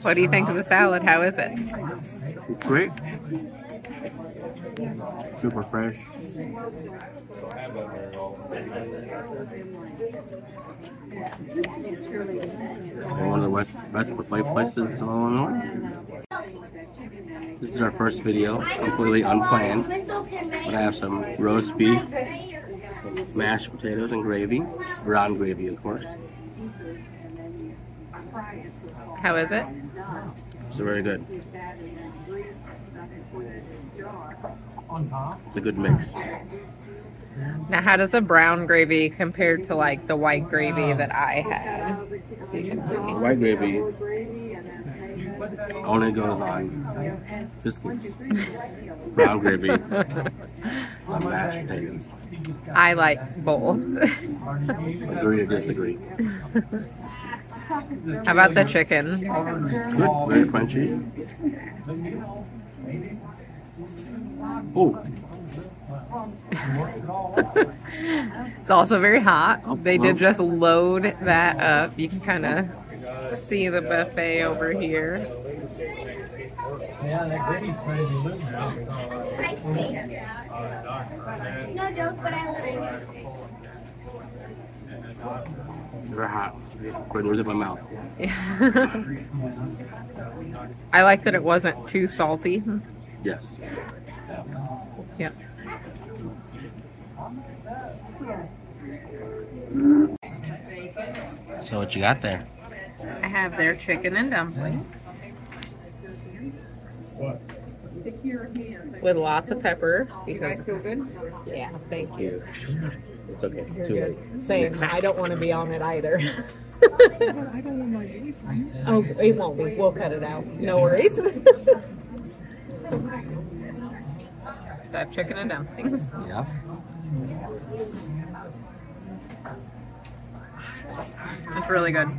What do you think of the salad? How is it? Great. Super fresh. One of the best buffet places in Illinois. This is our first video, completely unplanned. But I have some roast beef, some mashed potatoes and gravy, brown gravy of course. How is it? It's very good. It's a good mix. Now, how does a brown gravy compare to like the white gravy that I had? So you can see. White gravy only goes on biscuits. Brown gravy on mashed potatoes. I like both. Agree to disagree. How about the chicken? Good, very crunchy. Oh. It's also very hot. They did well. just load that up. You can kind of see the buffet over here. Yeah, that gravy's ready to be moved now. I stink. No joke, but I live. Very hot. Put it in my mouth. I like that it wasn't too salty. Yes. Yeah. So what you got there? I have their chicken and dumplings. With lots of pepper. Because feel good? Yeah, thank you. It's okay. You're Too good. late. Same. I don't want to be on it either. Oh, it won't be. We'll cut it out. No worries. So I have chicken and dumplings. Yeah. It's really good.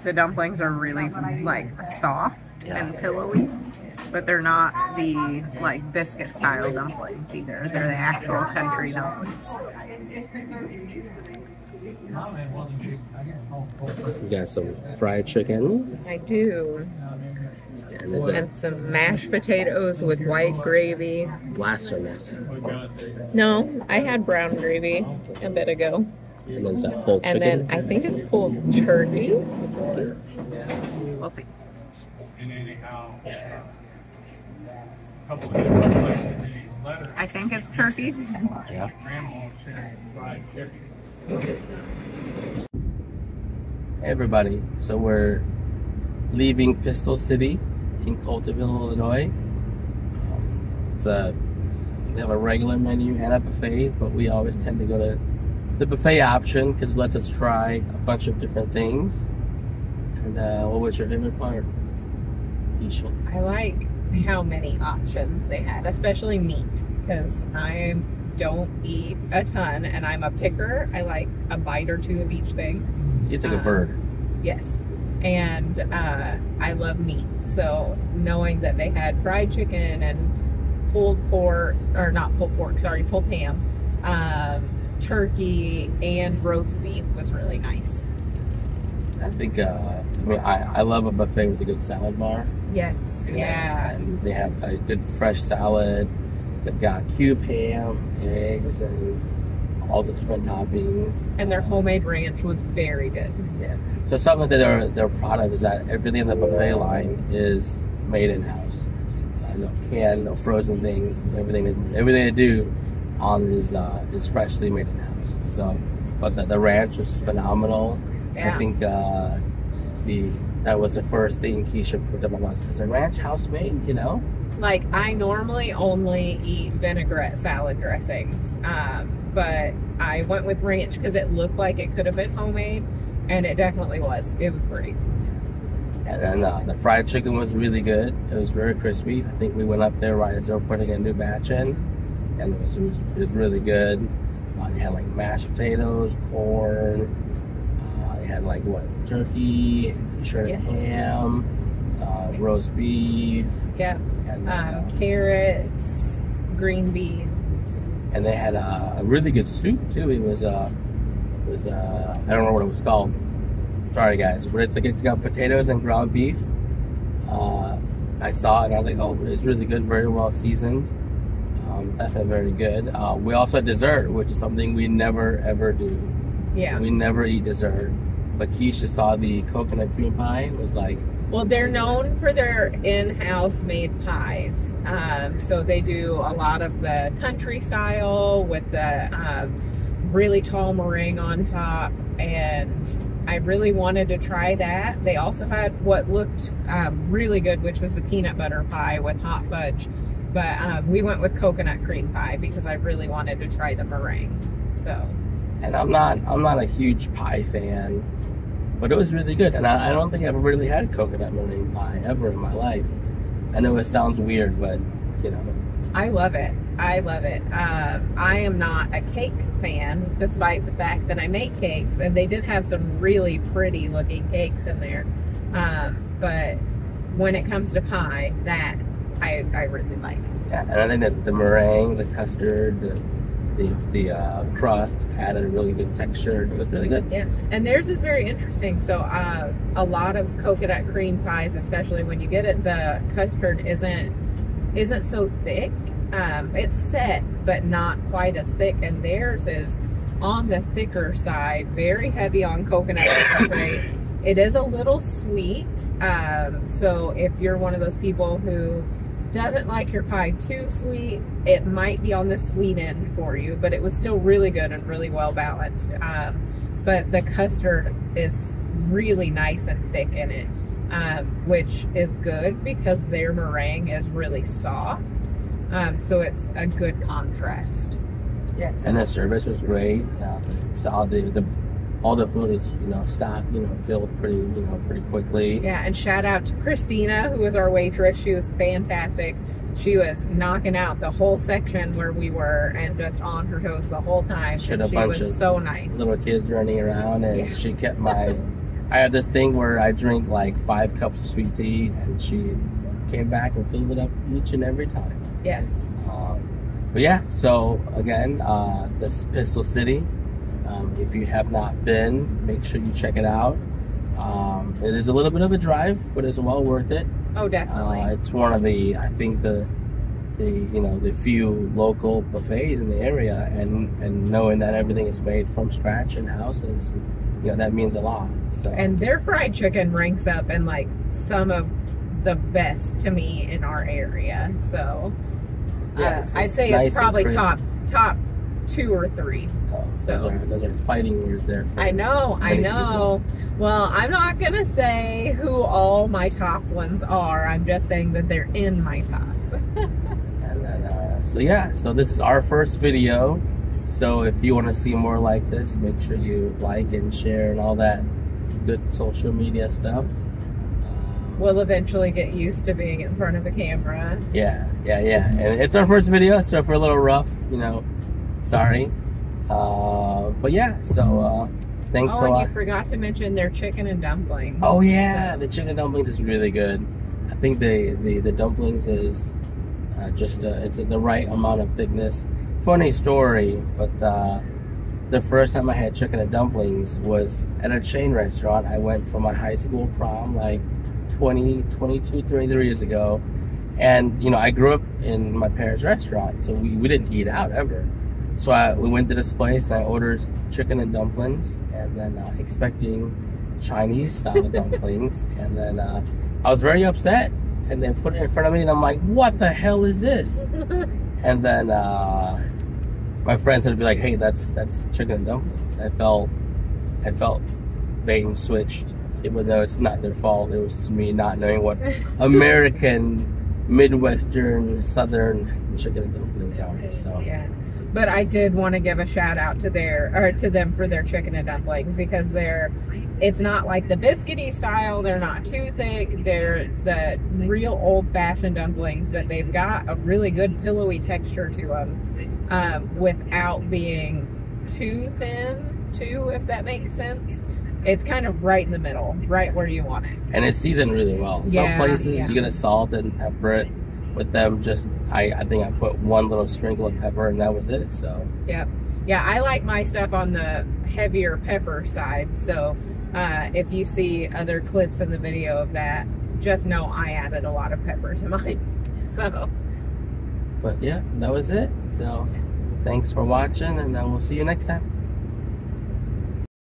The dumplings are really like soft and pillowy, but they're not the like biscuit style dumplings either. They're the actual country dumplings. We got some fried chicken. I do. And there's And some mashed potatoes with white gravy. blasphemous. No, I had brown gravy a bit ago. And then that pulled And chicken. then I think it's pulled turkey. We'll see. I think it's turkey. Yeah. Hey everybody, so we're leaving Pistol City in Coulterville, Illinois. They have a regular menu and a buffet, but we always tend to go to the buffet option because it lets us try a bunch of different things. And what was your favorite part, Keisha? I like how many options they had, especially meat, because I don't eat a ton and I'm a picker. I like a bite or two of each thing. So it's like a bird. Yes. And I love meat. So knowing that they had fried chicken and pulled pork, or not pulled pork, sorry, pulled ham, turkey, and roast beef was really nice. I think, I mean, I love a buffet with a good salad bar. Yes. Yeah. And they have a good fresh salad. They've got cube ham, eggs, and all the different toppings. And their homemade ranch was very good. Yeah. So something that they're proud of is that everything in the buffet line is made in-house. No canned, no frozen things. Everything they do on is freshly made in-house. So, but the ranch was phenomenal. Yeah. I think that was the first thing Keisha put up on us. Is the ranch house made? You know. Like, I normally only eat vinaigrette salad dressings, but I went with ranch because it looked like it could have been homemade, and it definitely was. It was great. And then the fried chicken was really good. It was very crispy. I think we went up there right as they were putting a new batch in, and it was really good. They had like mashed potatoes, corn. They had like turkey, shredded ham, roast beef. Yeah. And carrots, green beans. And they had a really good soup too. It was I don't remember what it was called. Sorry guys, but it's got potatoes and ground beef. I saw it and I was like, oh, it's really good, very well seasoned. Definitely very good. We also had dessert, which is something we never ever do. Yeah. We never eat dessert. But Keisha saw the coconut cream pie and was like, well, they're known for their in-house made pies. So they do a lot of the country style with the really tall meringue on top, and I really wanted to try that. They also had what looked really good, which was the peanut butter pie with hot fudge. But we went with coconut cream pie because I really wanted to try the meringue. So. And I'm not a huge pie fan, but it was really good. And I don't think I've ever really had coconut meringue pie ever in my life. I know it sounds weird, but you know. I love it. I love it. I am not a cake fan, despite the fact that I make cakes, and they did have some really pretty looking cakes in there. But when it comes to pie, that I really like. Yeah, and I think that the meringue, the custard, the crust added a really good texture. It was really good. Yeah, and theirs is very interesting. So a lot of coconut cream pies, especially when you get it, the custard isn't so thick. It's set, but not quite as thick, and theirs is on the thicker side, very heavy on coconut concentrate. It is a little sweet, so if you're one of those people who doesn't like your pie too sweet, it might be on the sweet end for you, but it was still really good and really well balanced. But the custard is really nice and thick in it, which is good because their meringue is really soft. So it's a good contrast. Yeah, and the service was great. All the food is, stocked, filled pretty quickly. Yeah, and shout out to Christina, who was our waitress. She was fantastic. She was knocking out the whole section where we were and just on her toes the whole time. She was so nice. Little kids running around, and she kept my. I have this thing where I drink like 5 cups of sweet tea, and she came back and filled it up each and every time. Yes. But yeah, so again, this Pistol City. If you have not been, make sure you check it out. It is a little bit of a drive, but it's well worth it. Oh, definitely. It's one of the few local buffets in the area, and knowing that everything is made from scratch in houses, that means a lot. So. And their fried chicken ranks up in like some of the best to me in our area. So yeah, I'd say nice, it's probably top 2 or 3. Oh, those are fighting words there. I know. Well, I'm not gonna say who all my top ones are. I'm just saying that they're in my top. And then, so this is our first video. So if you want to see more like this, make sure you like and share and all that good social media stuff. We'll eventually get used to being in front of a camera. Yeah. And it's our first video, so if we're a little rough, sorry. But yeah, so thanks for watching. Oh, and you forgot to mention their chicken and dumplings. Oh yeah, the chicken dumplings is really good. I think the dumplings is it's the right amount of thickness. Funny story, but the first time I had chicken and dumplings was at a chain restaurant. I went for my high school prom like 23 years ago. And, I grew up in my parents' restaurant, so we didn't eat out ever. So we went to this place and I ordered chicken and dumplings, and then expecting Chinese-style dumplings. And then I was very upset, and they put it in front of me, and I'm like, what the hell is this? And then my friends would be like, hey, that's chicken and dumplings. I felt bait and switched, even though it's not their fault. It was just me not knowing what American, Midwestern, Southern chicken and dumplings are. So yeah. But I did want to give a shout out to them for their chicken and dumplings, because it's not like the biscuity style. They're not too thick. They're the real old-fashioned dumplings, but they've got a really good pillowy texture to them, without being too thin, if that makes sense. It's kind of right in the middle, right where you want it. And it's seasoned really well. Some places you get to salt and pepper it. With them, I think I put one little sprinkle of pepper, and that was it. So yeah, I like my stuff on the heavier pepper side. So if you see other clips in the video of that, just know I added a lot of pepper to mine. So, but yeah, that was it. So thanks for watching, and we'll see you next time.